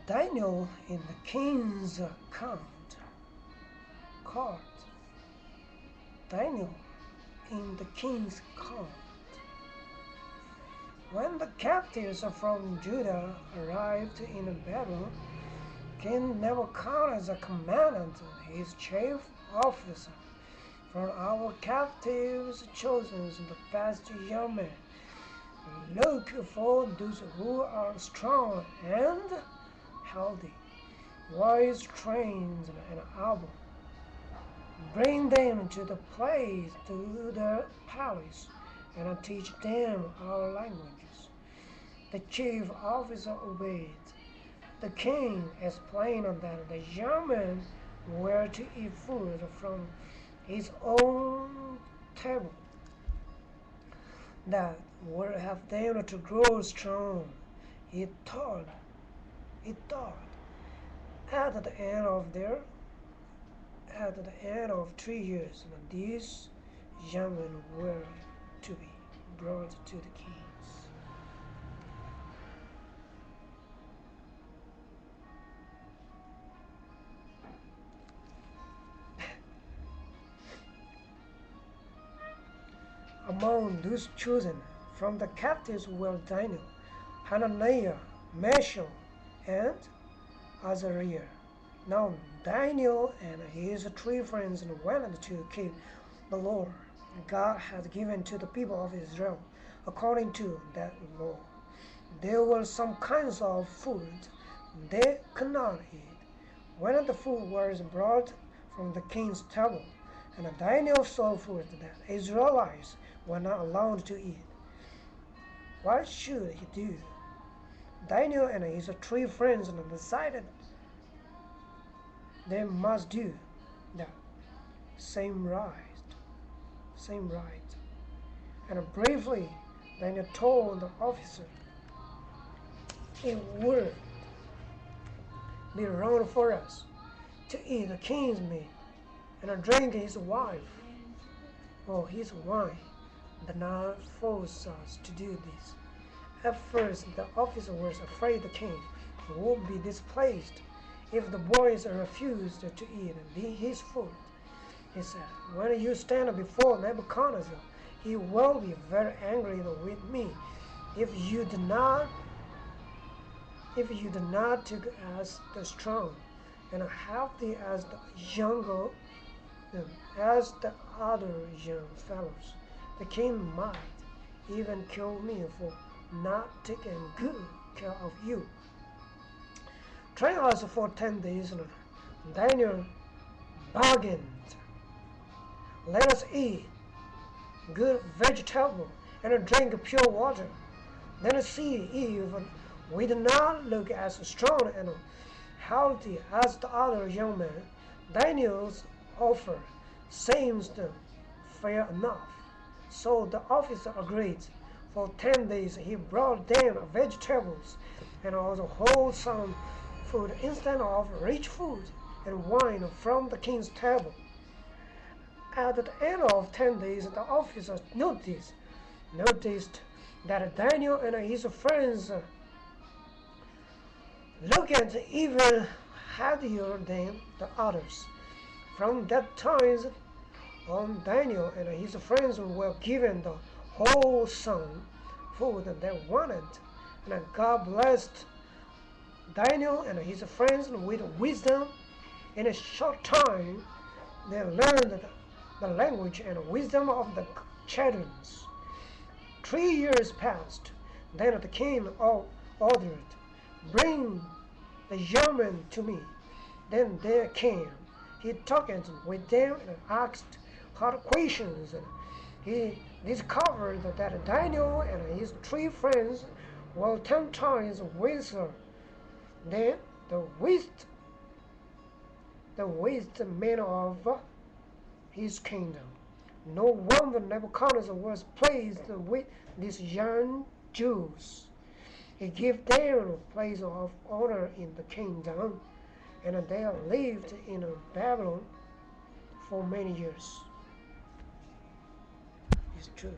Daniel in the king's court. Daniel in the king's court. When the captives from Judah arrived in Babylon, King Nebuchadnezzar commanded his chief officer, "From our captives chosen the best young men. Look for those who are strong and healthy, voice-trained and able. Bring them to the palace, and teach them our languages." The chief officer obeyed. The king explained that the young men were to eat food from his own table, that would help them to grow strong. He thought, at the end of 3 years, these young men were to be brought to the kings. Among those chosen from the captives were Daniel, Hananiah, Mishael, and Azariah. Now Daniel and his 3 friends went to keep the law God had given to the people of Israel according to that law. There were some kinds of food they could not eat. When the food was brought from the king's table, and Daniel saw food that Israelites were not allowed to eat, what should he do? Daniel and his 3 friends decided they must do the same right. And briefly, Daniel told the officer, "It would be wrong for us to eat the king's meat and drink his wife or his wine. Do not force us to do this." At first, the officer was afraid the king would be displeased if the boys refused to eat his food. He said, "When you stand before Nebuchadnezzar, he will be very angry with me if you do not take as the strong and healthy as the other young fellows. The king might even kill me for not taking good care of you. Train us for 10 days." Daniel bargained. "Let us eat good vegetable and drink pure water. Then see if we do not look as strong and healthy as the other young men." Daniel's offer seems fair enough, so the officer agreed. For 10 days he brought them vegetables and also wholesome food instead of rich food and wine from the king's table. At the end of 10 days, the officer noticed that Daniel and his friends looked even healthier than the others. From that time on, Daniel and his friends were given the wholesome food they wanted, and God blessed Daniel and his friends with wisdom. In a short time, they learned the language and wisdom of the Chaldeans. 3 years passed. Then the king ordered, "Bring the young men to me." Then they came. He talked with them and asked hard questions. He discovered that Daniel and his 3 friends were 10 times wiser than the wisest men of his kingdom. No wonder Nebuchadnezzar was pleased with these young Jews. He gave them a place of honor in the kingdom, and they lived in Babylon for many years. It's true.